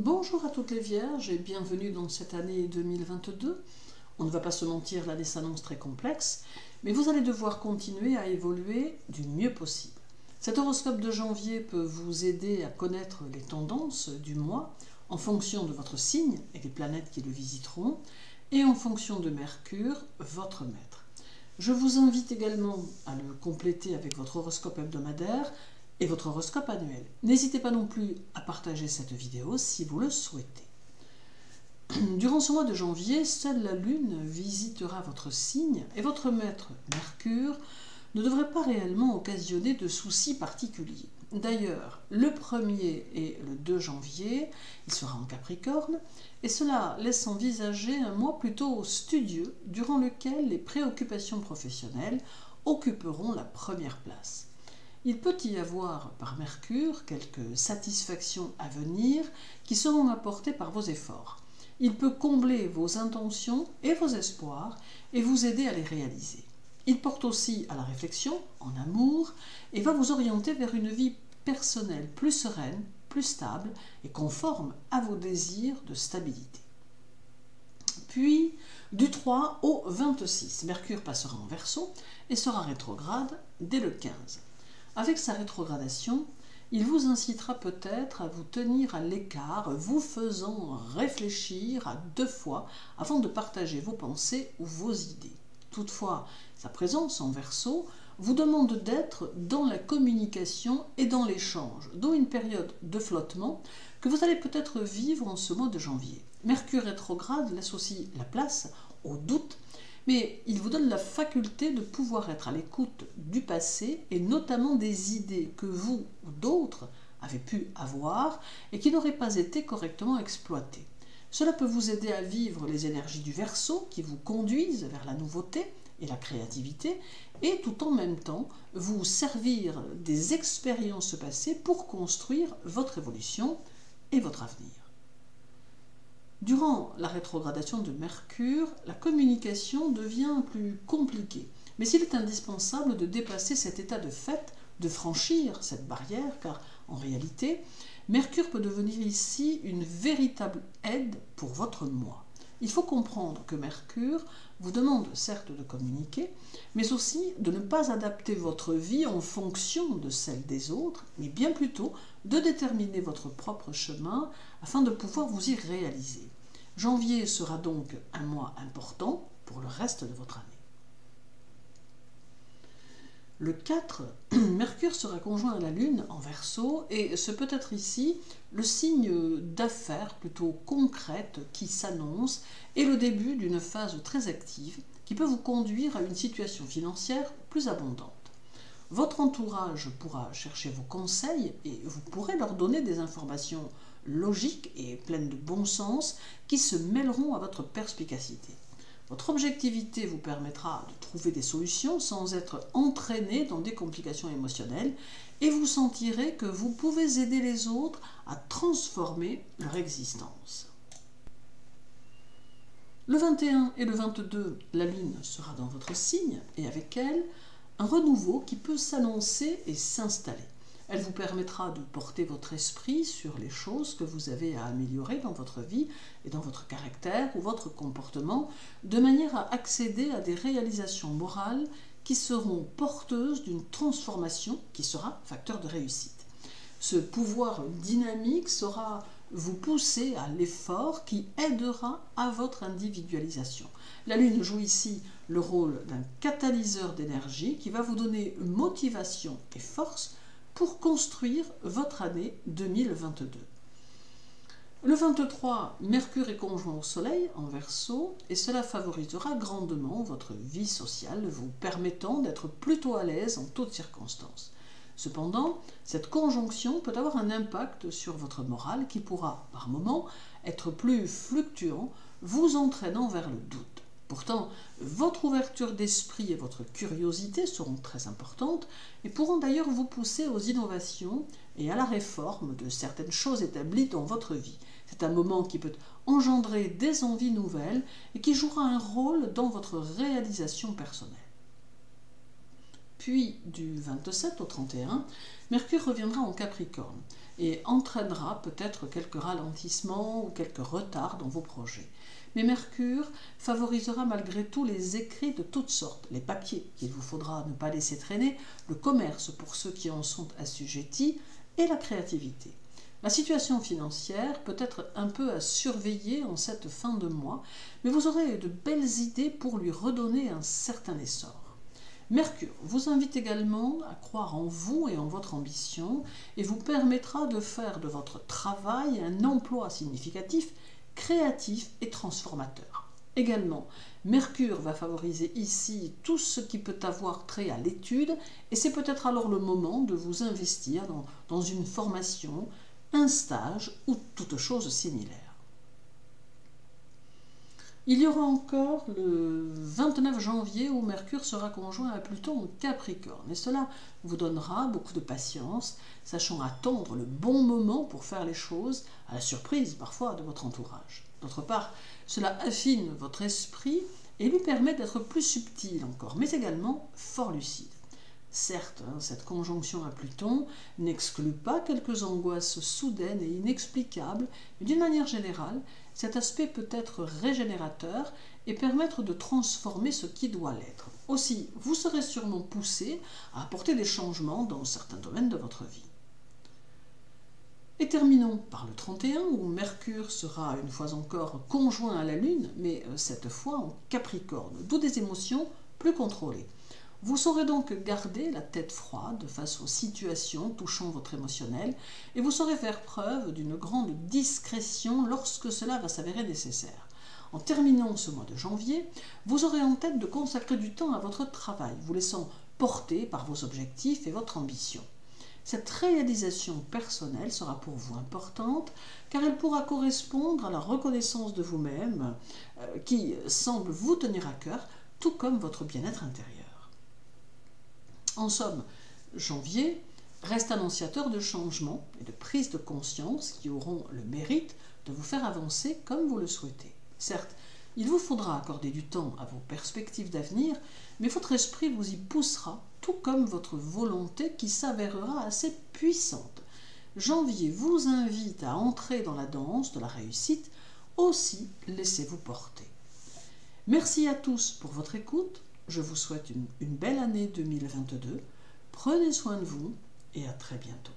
Bonjour à toutes les vierges et bienvenue dans cette année 2022. On ne va pas se mentir, l'année s'annonce très complexe, mais vous allez devoir continuer à évoluer du mieux possible. Cet horoscope de janvier peut vous aider à connaître les tendances du mois en fonction de votre signe et des planètes qui le visiteront, et en fonction de Mercure, votre maître. Je vous invite également à le compléter avec votre horoscope hebdomadaire et votre horoscope annuel. N'hésitez pas non plus à partager cette vidéo si vous le souhaitez. Durant ce mois de janvier, seule la Lune visitera votre signe et votre maître Mercure ne devrait pas réellement occasionner de soucis particuliers. D'ailleurs, le 1er et le 2 janvier, il sera en Capricorne, et cela laisse envisager un mois plutôt studieux, durant lequel les préoccupations professionnelles occuperont la première place. Il peut y avoir par Mercure quelques satisfactions à venir qui seront apportées par vos efforts. Il peut combler vos intentions et vos espoirs et vous aider à les réaliser. Il porte aussi à la réflexion, en amour, et va vous orienter vers une vie personnelle plus sereine, plus stable et conforme à vos désirs de stabilité. Puis, du 3 au 26, Mercure passera en Verseau et sera rétrograde dès le 15. Avec sa rétrogradation, il vous incitera peut-être à vous tenir à l'écart, vous faisant réfléchir à 2 fois avant de partager vos pensées ou vos idées. Toutefois, sa présence en Verseau vous demande d'être dans la communication et dans l'échange, d'où une période de flottement que vous allez peut-être vivre en ce mois de janvier. Mercure rétrograde laisse aussi la place au doute, mais il vous donne la faculté de pouvoir être à l'écoute du passé et notamment des idées que vous ou d'autres avez pu avoir et qui n'auraient pas été correctement exploitées. Cela peut vous aider à vivre les énergies du Verseau qui vous conduisent vers la nouveauté et la créativité et tout en même temps vous servir des expériences passées pour construire votre évolution et votre avenir. Durant la rétrogradation de Mercure, la communication devient plus compliquée. Mais il est indispensable de dépasser cet état de fait, de franchir cette barrière, car en réalité, Mercure peut devenir ici une véritable aide pour votre moi. Il faut comprendre que Mercure vous demande certes de communiquer, mais aussi de ne pas adapter votre vie en fonction de celle des autres, mais bien plutôt de déterminer votre propre chemin afin de pouvoir vous y réaliser. Janvier sera donc un mois important pour le reste de votre année. Le 4, Mercure sera conjoint à la Lune en Verseau et ce peut être ici le signe d'affaires plutôt concrète qui s'annonce et le début d'une phase très active qui peut vous conduire à une situation financière plus abondante. Votre entourage pourra chercher vos conseils et vous pourrez leur donner des informations logiques et pleines de bon sens qui se mêleront à votre perspicacité. Votre objectivité vous permettra de trouver des solutions sans être entraîné dans des complications émotionnelles et vous sentirez que vous pouvez aider les autres à transformer leur existence. Le 21 et le 22, la Lune sera dans votre signe et avec elle, un renouveau qui peut s'annoncer et s'installer. Elle vous permettra de porter votre esprit sur les choses que vous avez à améliorer dans votre vie et dans votre caractère ou votre comportement, de manière à accéder à des réalisations morales qui seront porteuses d'une transformation qui sera facteur de réussite. Ce pouvoir dynamique saura vous pousser à l'effort qui aidera à votre individualisation. La Lune joue ici le rôle d'un catalyseur d'énergie qui va vous donner motivation et force pour construire votre année 2022. Le 23, Mercure est conjoint au Soleil en Verseau et cela favorisera grandement votre vie sociale, vous permettant d'être plutôt à l'aise en toutes circonstances. Cependant, cette conjonction peut avoir un impact sur votre morale qui pourra, par moments, être plus fluctuant, vous entraînant vers le doute. Pourtant, votre ouverture d'esprit et votre curiosité seront très importantes et pourront d'ailleurs vous pousser aux innovations et à la réforme de certaines choses établies dans votre vie. C'est un moment qui peut engendrer des envies nouvelles et qui jouera un rôle dans votre réalisation personnelle. Puis du 27 au 31, Mercure reviendra en Capricorne et entraînera peut-être quelques ralentissements ou quelques retards dans vos projets. Mais Mercure favorisera malgré tout les écrits de toutes sortes, les papiers qu'il vous faudra ne pas laisser traîner, le commerce pour ceux qui en sont assujettis et la créativité. La situation financière peut être un peu à surveiller en cette fin de mois, mais vous aurez de belles idées pour lui redonner un certain essor. Mercure vous invite également à croire en vous et en votre ambition et vous permettra de faire de votre travail un emploi significatif, créatif et transformateur. Également, Mercure va favoriser ici tout ce qui peut avoir trait à l'étude et c'est peut-être alors le moment de vous investir dans une formation, un stage ou toute chose similaire. Il y aura encore le 29 janvier où Mercure sera conjoint à Pluton en Capricorne et cela vous donnera beaucoup de patience, sachant attendre le bon moment pour faire les choses, à la surprise parfois de votre entourage. D'autre part, cela affine votre esprit et lui permet d'être plus subtil encore, mais également fort lucide. Certes, cette conjonction à Pluton n'exclut pas quelques angoisses soudaines et inexplicables, mais d'une manière générale, cet aspect peut être régénérateur et permettre de transformer ce qui doit l'être. Aussi, vous serez sûrement poussé à apporter des changements dans certains domaines de votre vie. Et terminons par le 31 où Mercure sera une fois encore conjoint à la Lune, mais cette fois en Capricorne, d'où des émotions plus contrôlées. Vous saurez donc garder la tête froide face aux situations touchant votre émotionnel et vous saurez faire preuve d'une grande discrétion lorsque cela va s'avérer nécessaire. En terminant ce mois de janvier, vous aurez en tête de consacrer du temps à votre travail, vous laissant porter par vos objectifs et votre ambition. Cette réalisation personnelle sera pour vous importante car elle pourra correspondre à la reconnaissance de vous-même qui semble vous tenir à cœur, tout comme votre bien-être intérieur. En somme, janvier reste annonciateur de changements et de prise de conscience qui auront le mérite de vous faire avancer comme vous le souhaitez. Certes, il vous faudra accorder du temps à vos perspectives d'avenir, mais votre esprit vous y poussera, tout comme votre volonté qui s'avérera assez puissante. Janvier vous invite à entrer dans la danse de la réussite, aussi laissez-vous porter. Merci à tous pour votre écoute. Je vous souhaite une belle année 2022. Prenez soin de vous et à très bientôt.